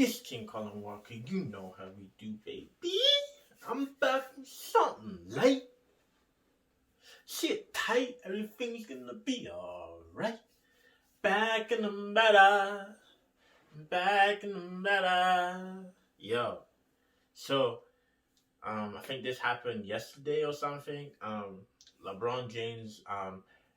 It's King Colin Walker. You know how we do, baby. I'm back from something late. Sit tight, everything's gonna be alright. Back in the matter. Back in the matter. Yo. So, I think this happened yesterday or something. LeBron James,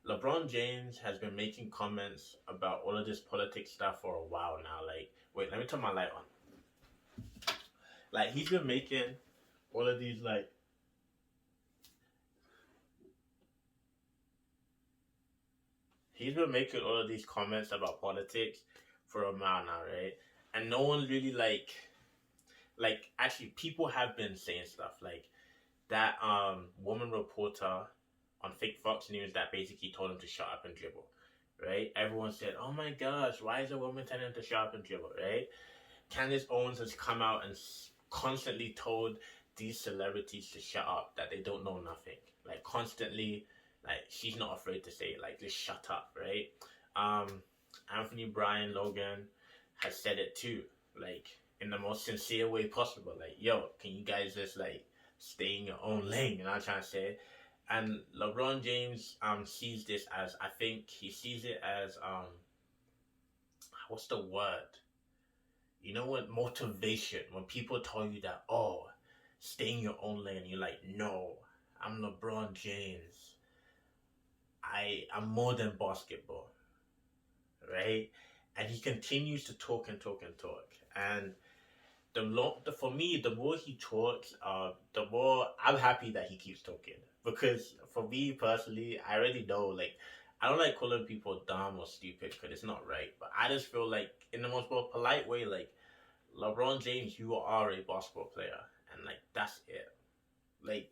LeBron James has been making comments about all of this politics stuff for a while now. Like, wait, let me turn my light on. Like, he's been making all of these he's been making all of these comments about politics for a while now, right? And no one really actually people have been saying stuff like that woman reporter on fake Fox News that basically told him to shut up and dribble. Right? Everyone said, "Oh my gosh, why is a woman telling him to shut up and dribble?" Right? Candace Owens has come out and constantly told these celebrities to shut up, that they don't know nothing. Like constantly, like she's not afraid to say it, like just shut up, right? Um, Anthony Bryan Logan has said it too, like in the most sincere way possible. Like, yo, can you guys just like stay in your own lane? You know what I'm trying to say? And LeBron James sees this as, I think he sees it as what's the word? You know what? Motivation. When people tell you that, oh, stay in your own lane, you're like, no, I'm LeBron James. I'm more than basketball, right? And he continues to talk and talk and talk. And for me, the more he talks, the more I'm happy that he keeps talking. Because for me personally, I already know, like, I don't like calling people dumb or stupid because it's not right. But I just feel like, in the most polite way, like, LeBron James, you are a basketball player, and like that's it. Like,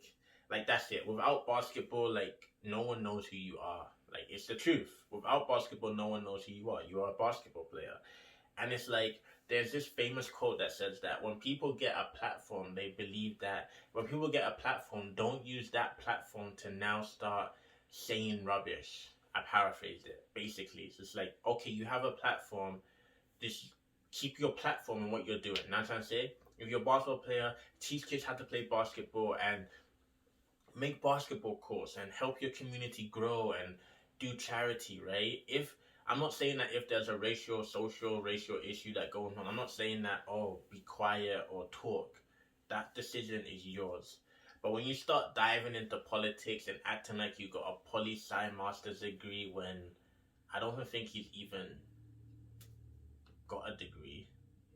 that's it. Without basketball, like no one knows who you are. Like it's the truth. Without basketball, no one knows who you are. You are a basketball player, and it's like there's this famous quote that says that when people get a platform, they believe that when people get a platform, don't use that platform to now start saying rubbish. I paraphrased it. Basically, it's just like, okay, you have a platform, just keep your platform in what you're doing. Now, I'm trying to say, if you're a basketball player, teach kids how to play basketball and make basketball courts and help your community grow and do charity, right? If I'm not saying that if there's a racial issue that going on, I'm not saying that, oh, be quiet or talk. That decision is yours. But when you start diving into politics and acting like you got a poli-sci master's degree when I don't even think he's even got a degree.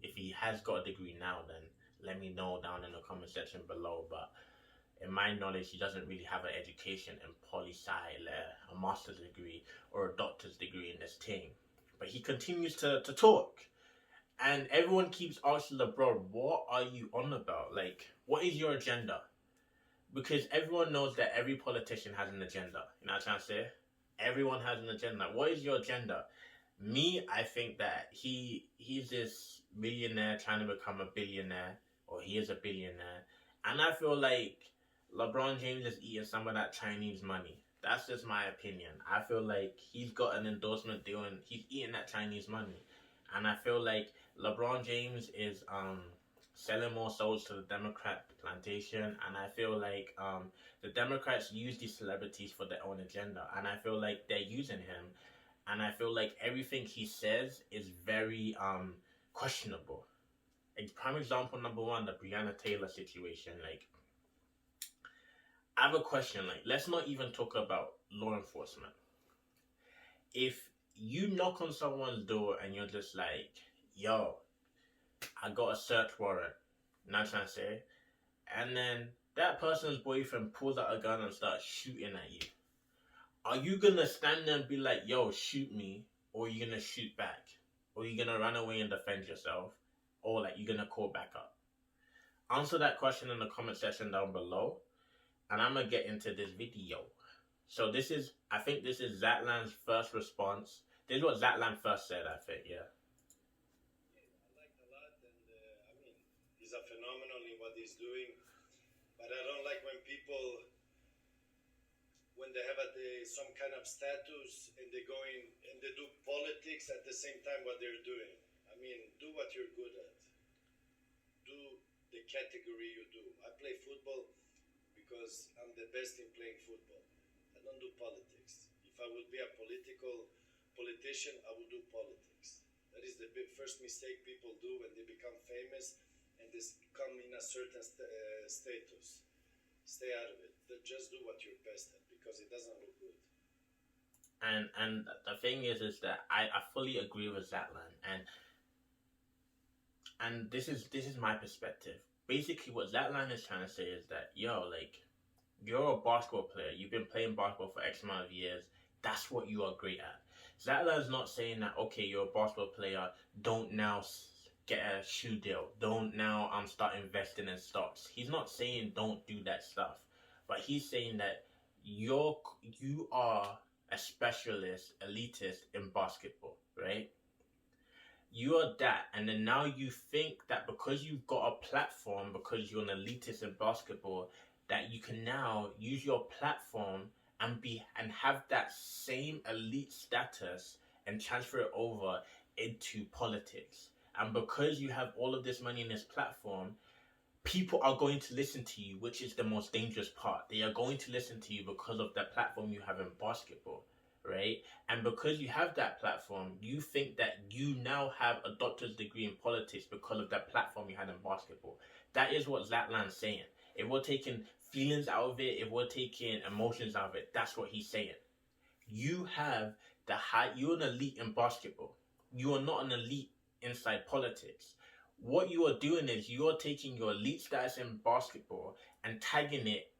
If he has got a degree now, then let me know down in the comment section below. But in my knowledge, he doesn't really have an education in poli-sci, a master's degree or a doctor's degree in this thing. But he continues to talk. And everyone keeps asking LeBron, what are you on about? Like, what is your agenda? Because everyone knows that every politician has an agenda. You know what I'm trying to say? Everyone has an agenda. What is your agenda? Me, I think that he's this millionaire trying to become a billionaire, or he is a billionaire, and I feel like LeBron James is eating some of that Chinese money. That's just my opinion. I feel like he's got an endorsement deal and he's eating that Chinese money, and I feel like LeBron James is selling more souls to the Democrat plantation, and I feel like the Democrats use these celebrities for their own agenda, and I feel like they're using him. And I feel like everything he says is very questionable. Prime example number one, the Breonna Taylor situation. Like, I have a question. Like, let's not even talk about law enforcement. If you knock on someone's door and you're just like, yo, I got a search warrant, not trying to say, and then that person's boyfriend pulls out a gun and starts shooting at you, are you gonna stand there and be like, yo, shoot me? Or are you gonna shoot back? Or are you gonna run away and defend yourself? Or like you're gonna call back up? Answer that question in the comment section down below. And I'm gonna get into this video. So I think this is Zlatlan's first response. This is what Zlatan first said, I think, yeah. I liked a lot, and I mean, he's a phenomenal in what he's doing. But I don't like when people, when they have some kind of status and they go in and they do politics at the same time what they're doing. I mean, do what you're good at. category you do. I play football because I'm the best in playing football. I don't do politics. If I would be a politician, I would do politics. That is the first mistake people do when they become famous and they come in a certain status. Stay out of it. Just do what you're best at because it doesn't look good. And the thing is that I fully agree with Zlatan, and this is my perspective. Basically, what Zlatan is trying to say is that like you're a basketball player. You've been playing basketball for X amount of years. That's what you are great at. Zlatan's not saying that okay, you're a basketball player. Don't now get a shoe deal. Don't now start investing in stocks. He's not saying don't do that stuff, but he's saying that you are a specialist, elitist in basketball, right? You are that, and then now you think that because you've got a platform, because you're an elitist in basketball, that you can now use your platform and have that same elite status and transfer it over into politics. And because you have all of this money in this platform, people are going to listen to you, which is the most dangerous part. They are going to listen to you because of the platform you have in basketball, right? And because you have that platform, you think that you now have a doctor's degree in politics because of that platform you had in basketball. That is what Zlatan's saying. If we're taking feelings out of it, if we're taking emotions out of it, that's what he's saying. You're an elite in basketball. You are not an elite inside politics. What you are doing is you are taking your elite status in basketball and tagging it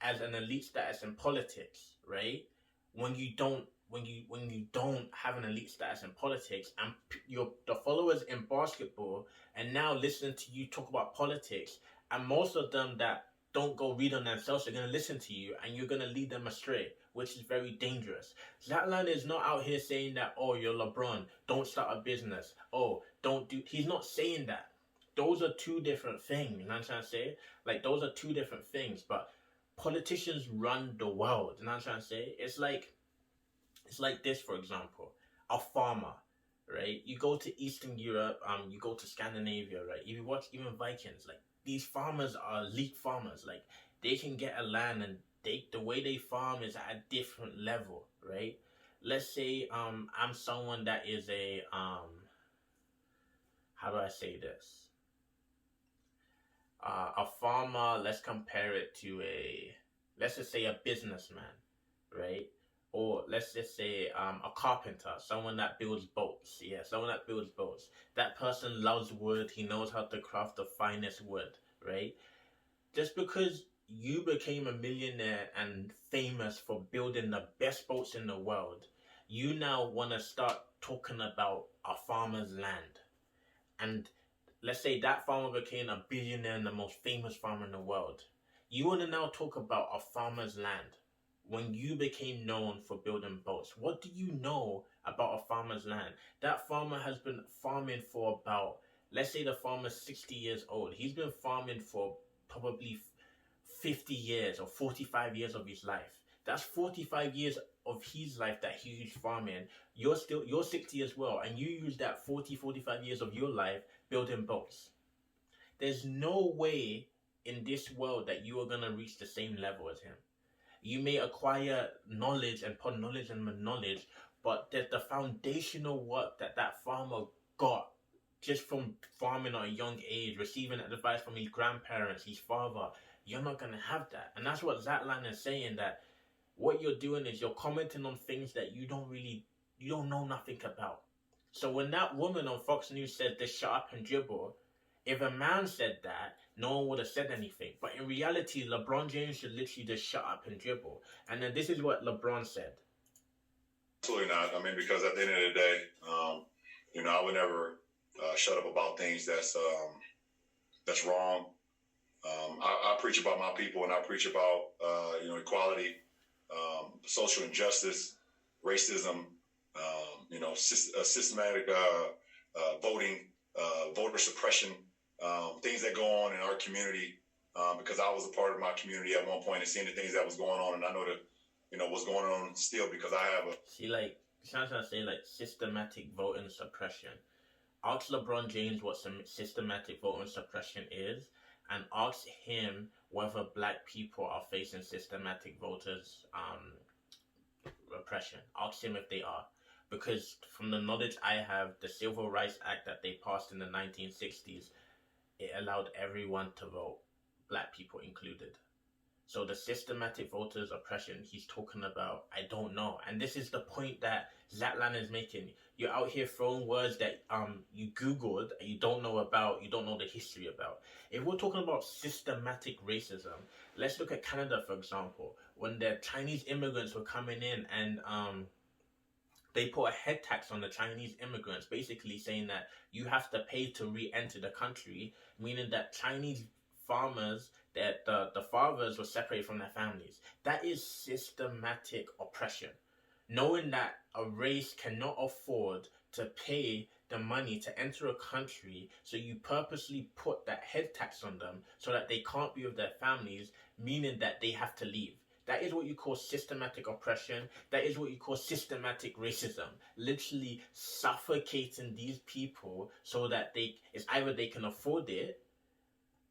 as an elite status in politics, right? When you don't have an elite status in politics, and the followers in basketball and now listening to you talk about politics, and most of them that don't go read on themselves are going to listen to you, and you're going to lead them astray, which is very dangerous. Zlatan is not out here saying that, oh, you're LeBron, don't start a business, oh, don't do. He's not saying that. Those are two different things. You know what I'm trying to say? Like, those are two different things. But politicians run the world. You know what I'm trying to say? It's like this, for example, a farmer, right? You go to Eastern Europe, you go to Scandinavia, right? If you watch even Vikings, like, these farmers are elite farmers. Like, they can get a land, and the way they farm is at a different level, right? Let's say I'm someone that is a how do I say this? A farmer. Let's compare it to let's just say a businessman, right? Or let's just say a carpenter, someone that builds boats. Yeah, someone that builds boats. That person loves wood. He knows how to craft the finest wood, right? Just because you became a millionaire and famous for building the best boats in the world, you now want to start talking about a farmer's land. And let's say that farmer became a billionaire and the most famous farmer in the world. You want to now talk about a farmer's land when you became known for building boats. What do you know about a farmer's land? That farmer has been farming for about, let's say the farmer's 60 years old. He's been farming for probably 50 years or 45 years of his life. That's 45 years of his life that he's farming. You're 60 as well, and you use that 45 years of your life building boats. There's no way in this world that you are going to reach the same level as him. You may acquire knowledge and put knowledge and knowledge, but the foundational work that farmer got just from farming at a young age, receiving advice from his grandparents, his father, you're not going to have that. And that's what Zlatan is saying, that what you're doing is you're commenting on things that you don't know nothing about. So when that woman on Fox News said this shut up and dribble, if a man said that, no one would have said anything. But in reality, LeBron James should literally just shut up and dribble. And then this is what LeBron said. Absolutely not. I mean, because at the end of the day, I would never shut up about things that's wrong. I preach about my people, and I preach about equality, social injustice, racism, systematic voting, voter suppression, things that go on in our community. Because I was a part of my community at one point and seeing the things that was going on, and I know that what's going on still because I have sounds like say like systematic voting suppression. Ask LeBron James what some systematic voting suppression is, and ask him whether black people are facing systematic voters repression. Ask him if they are. Because from the knowledge I have, the Civil Rights Act that they passed in the 1960s, it allowed everyone to vote, black people included. So the systematic voters oppression he's talking about, I don't know. And this is the point that Zlatan is making. You're out here throwing words that you Googled and you don't know about, you don't know the history about. If we're talking about systematic racism, let's look at Canada, for example. When the Chinese immigrants were coming in and they put a head tax on the Chinese immigrants, basically saying that you have to pay to re-enter the country, meaning that Chinese farmers, that the fathers were separated from their families. That is systematic oppression. Knowing that a race cannot afford to pay the money to enter a country, so you purposely put that head tax on them so that they can't be with their families, meaning that they have to leave. That is what you call systematic oppression. That is what you call systematic racism. Literally suffocating these people so that it's either they can afford it,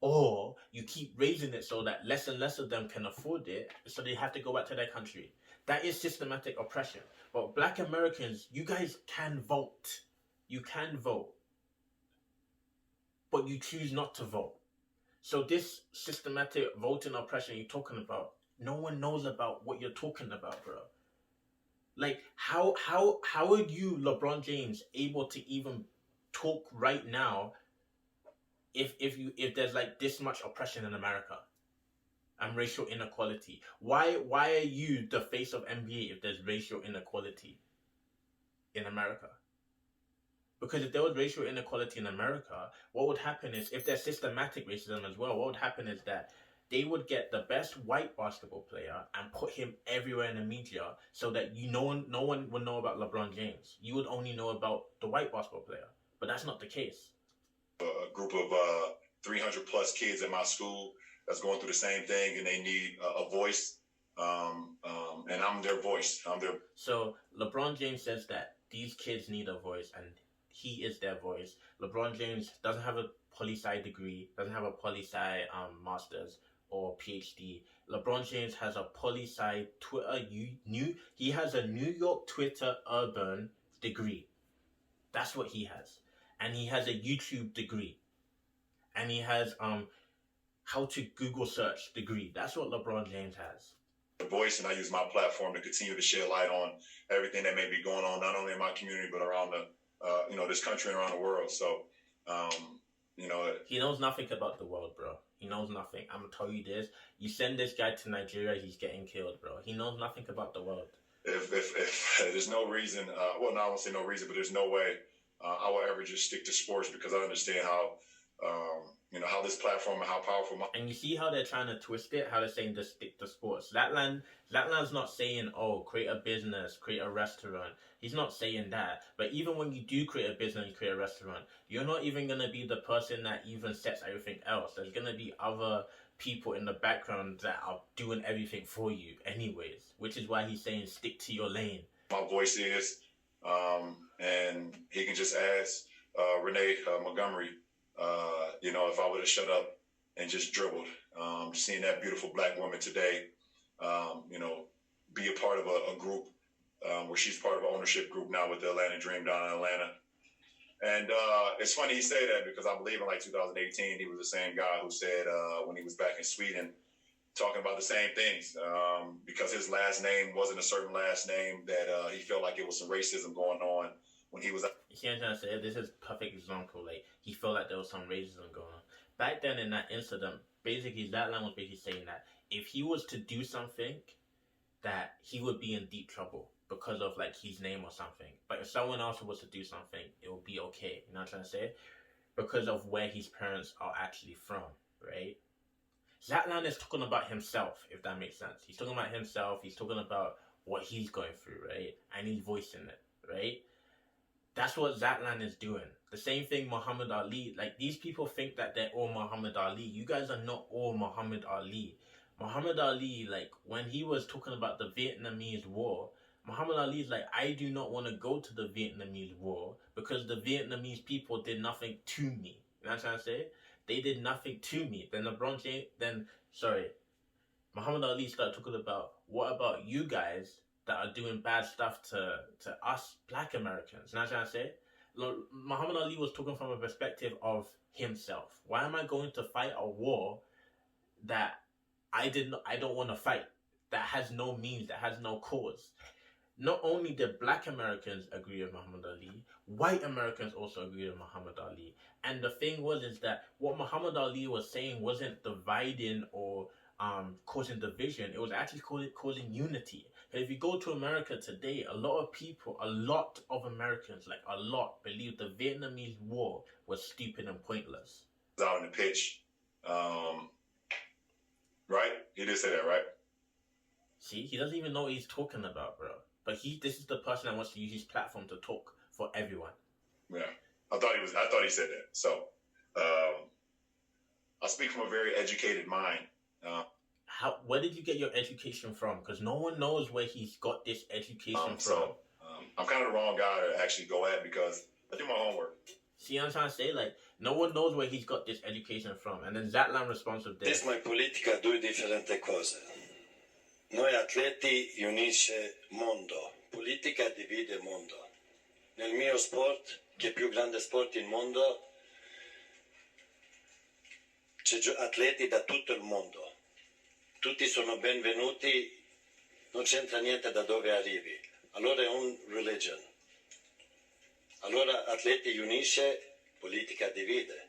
or you keep raising it so that less and less of them can afford it, so they have to go back to their country. That is systematic oppression. But black Americans, you guys can vote. You can vote. But you choose not to vote. So this systematic voting oppression you're talking about, no one knows about what you're talking about, bro. Like, how are you, LeBron James, able to even talk right now if there's like this much oppression in America and racial inequality? Why are you the face of NBA if there's racial inequality in America? Because if there was racial inequality in America, what would happen is, if there's systematic racism as well, what would happen is that they would get the best white basketball player and put him everywhere in the media, so that no one would know about LeBron James. You would only know about the white basketball player. But that's not the case. A group of 300 plus kids at my school that's going through the same thing, and they need a voice. And I'm their voice. So LeBron James says that these kids need a voice, and he is their voice. LeBron James doesn't have a poli-sci degree, doesn't have a poli-sci master's or PhD. LeBron James has a poli-sci Twitter he has a New York Twitter urban degree. That's what he has. And he has a YouTube degree. And he has how to Google search degree. That's what LeBron James has. Voice, and I use my platform to continue to shed light on everything that may be going on, not only in my community but around the this country and around the world. So he knows nothing about the world, bro. He knows nothing. I'm gonna tell you this: you send this guy to Nigeria, he's getting killed, bro. He knows nothing about the world. If there's no reason, I won't say no reason, but there's no way I will ever just stick to sports, because I understand how how this platform and how powerful. And you see how they're trying to twist it, how they're saying to stick to sports. Zlatan's not saying, oh, create a business, create a restaurant. He's not saying that. But even when you do create a business, create a restaurant, you're not even going to be the person that even sets everything else. There's going to be other people in the background that are doing everything for you anyways, which is why he's saying stick to your lane. My voice is, and he can just ask Renee Montgomery, if I would have shut up and just dribbled. Seeing that beautiful black woman today, be a part of a group where she's part of an ownership group now with the Atlanta Dream down in Atlanta. And it's funny he say that, because I believe in 2018, he was the same guy who said when he was back in Sweden, talking about the same things, because his last name wasn't a certain last name, that he felt like it was some racism going on when he was. You see what I'm trying to say? This is a perfect example. Like, he felt like there was some racism going on. Back then in that incident, basically Zlatan was basically saying that if he was to do something, that he would be in deep trouble because of like his name or something. But if someone else was to do something, it would be okay. You know what I'm trying to say? Because of where his parents are actually from, right? Zlatan is talking about himself, if that makes sense. He's talking about himself. He's talking about what he's going through, right? And he's voicing it, right? That's what Zlatan is doing. The same thing Muhammad Ali. Like, these people think that they're all Muhammad Ali. You guys are not all Muhammad Ali. Muhammad Ali, like, when he was talking about the Vietnamese War, Muhammad Ali is like, I do not want to go to the Vietnamese War because the Vietnamese people did nothing to me. You know what I'm trying to say? they did nothing to me. Then LeBron James, Muhammad Ali started talking about, what about you guys that are doing bad stuff to us black Americans? You know what I'm trying to say? Muhammad Ali was talking from a perspective of himself. Why am I going to fight a war that I don't want to fight, that has no means, that has no cause? Not only did black Americans agree with Muhammad Ali, white Americans also agree with Muhammad Ali. And the thing was is that what Muhammad Ali was saying wasn't dividing or causing division. It was actually causing unity. And if you go to America today, a lot of Americans, like a lot, believe the Vietnamese War was stupid and pointless. Out on the pitch, right? He did say that, right? See, he doesn't even know what he's talking about, bro. But this is the person that wants to use his platform to talk for everyone. Yeah, I thought he said that. So, I speak from a very educated mind. Where did you get your education from? Because no one knows where he's got this education from. I'm kind of the wrong guy to actually go at because I do my homework. See what I'm trying to say? Like, no one knows where he's got this education from. And then Zlatan responds with this. Tesmo e politica due differenti cose. Noi atleti unisce mondo, politica divide mondo. Nel mio sport, che è il più grande sport in mondo, c'è atleti da tutto il mondo. Tutti sono benvenuti, non c'entra niente da dove arrivi. Allora è un religion. Allora atleti unisce, politica divide.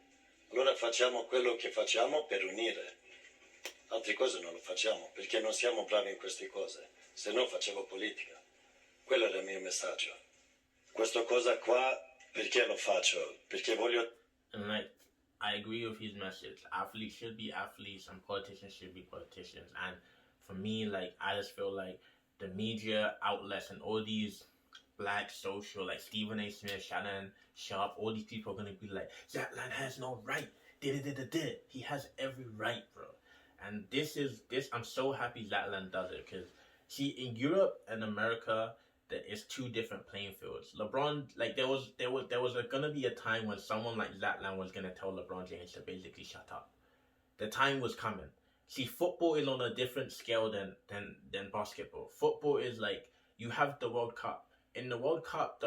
Allora facciamo quello che facciamo per unire. Altre cose non lo facciamo perché non siamo bravi in queste cose. Se no facevo politica. Quello era il mio messaggio. Questa cosa qua perché lo faccio? Perché voglio. And like, I agree with his message. Athletes should be athletes and politicians should be politicians. And for me, like, I just feel like the media outlets and all these black social, like Stephen A. Smith, Shannon Sharp, all these people are going to be like, Zlatan has no right. He has every right, bro. And I'm so happy Zlatan does it, because see, in Europe and America, there is two different playing fields. LeBron, like, there was gonna be a time when someone like Zlatan was gonna tell LeBron James to basically shut up. The time was coming. See, football is on a different scale than basketball. Football is like, you have the World Cup. In the World Cup,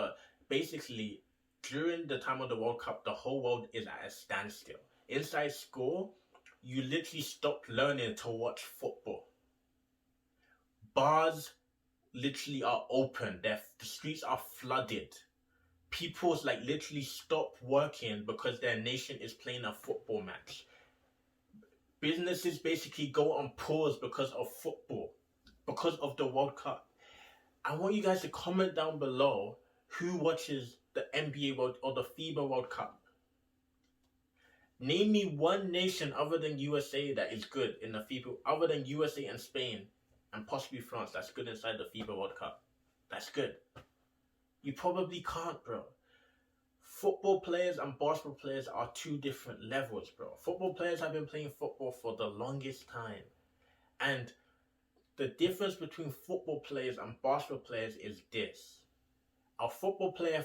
basically during the time of the World Cup, the whole world is at a standstill. Inside school, you literally stop learning to watch football. Bars literally are open. The streets are flooded. People's like literally stop working because their nation is playing a football match. Businesses basically go on pause because of football, because of the World Cup. I want you guys to comment down below who watches the NBA World or the FIBA World Cup. Name me one nation other than USA that is good in the FIBA, other than USA and Spain and possibly France, that's good inside the FIBA World Cup. That's good. You probably can't, bro. Football players and basketball players are two different levels, bro. Football players have been playing football for the longest time. And the difference between football players and basketball players is this. A football player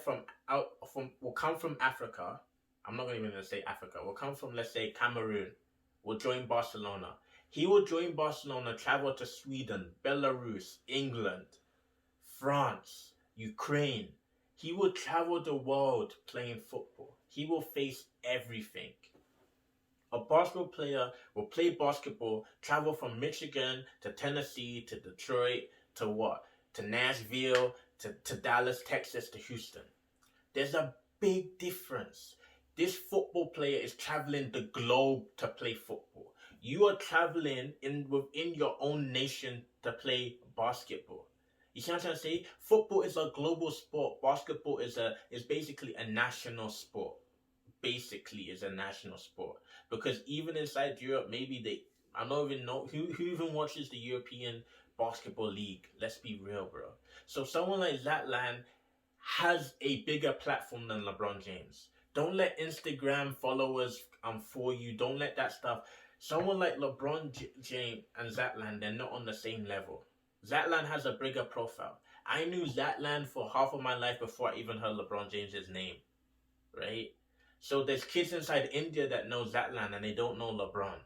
will come from Africa. I'm not even going to say Africa. Will come from, let's say, Cameroon. Will join Barcelona. He will join Barcelona, travel to Sweden, Belarus, England, France, Ukraine. He will travel the world playing football. He will face everything. A basketball player will play basketball, travel from Michigan to Tennessee to Detroit to what? To Nashville, to Dallas, Texas, to Houston. There's a big difference. This football player is traveling the globe to play football. You are traveling within your own nation to play basketball. You see what I'm trying to say? Football is a global sport. Basketball is basically a national sport. Basically is a national sport. Because even inside Europe, maybe I don't even know who even watches the European Basketball League. Let's be real, bro. So someone like Zlatan has a bigger platform than LeBron James. Don't let Instagram followers fool you. Don't let that stuff. Someone like LeBron James and Zlatan, they're not on the same level. Zlatan has a bigger profile. I knew Zlatan for half of my life before I even heard LeBron James' name, right? So there's kids inside India that know Zlatan and they don't know LeBron.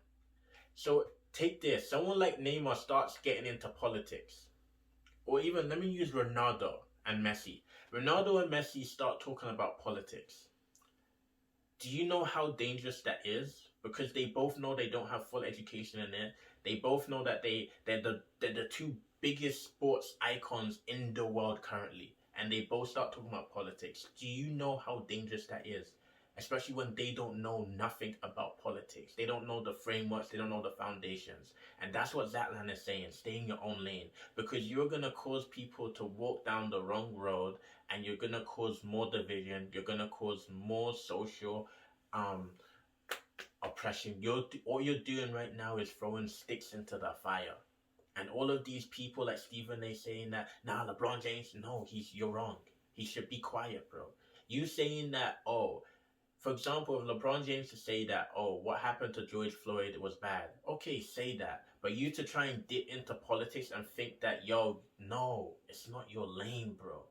So take this. Someone like Neymar starts getting into politics. Or even, let me use Ronaldo and Messi. Ronaldo and Messi start talking about politics. Do you know how dangerous that is? Because they both know they don't have full education in it. They both know that they're the two biggest sports icons in the world currently, and they both start talking about politics. Do you know how dangerous that is? Especially when they don't know nothing about politics. They don't know the frameworks, they don't know the foundations. And that's what Zatlan is saying. Stay in your own lane. Because you're gonna cause people to walk down the wrong road, and you're gonna cause more division, you're gonna cause more social um oppression. All you're doing right now is throwing sticks into the fire. And all of these people like Stephen A saying that, nah, LeBron James, no, you're wrong. He should be quiet, bro. You saying that, oh, for example, if LeBron James to say that, oh, what happened to George Floyd was bad. Okay, say that. But you to try and dip into politics and think that, yo, no, it's not your lane, bro.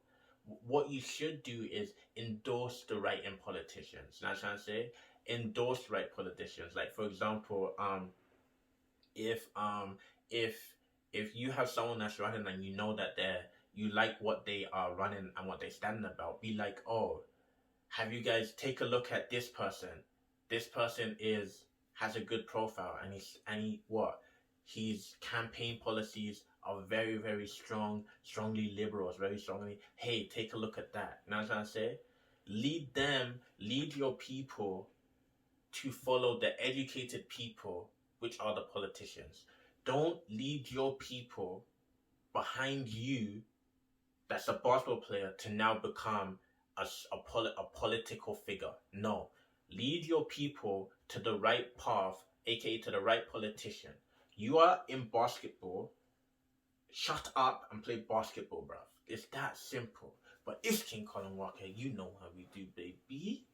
What you should do is endorse the right in politicians. You know what I'm trying to say? Endorse right politicians. Like for example, if um if if you have someone that's running and you know that you like what they are running and what they stand about, be like, oh, have you guys take a look at this person? This person has a good profile and his campaign policies are very, very strongly liberals, very strongly. Hey, take a look at that. You know what I'm trying to say? Lead your people to follow the educated people, which are the politicians. Don't lead your people behind you that's a basketball player to now become a political figure. No. Lead your people to the right path, aka to the right politician. You are in basketball. Shut up and play basketball, bruv. It's that simple. But it's King Colin Walker. You know how we do, baby.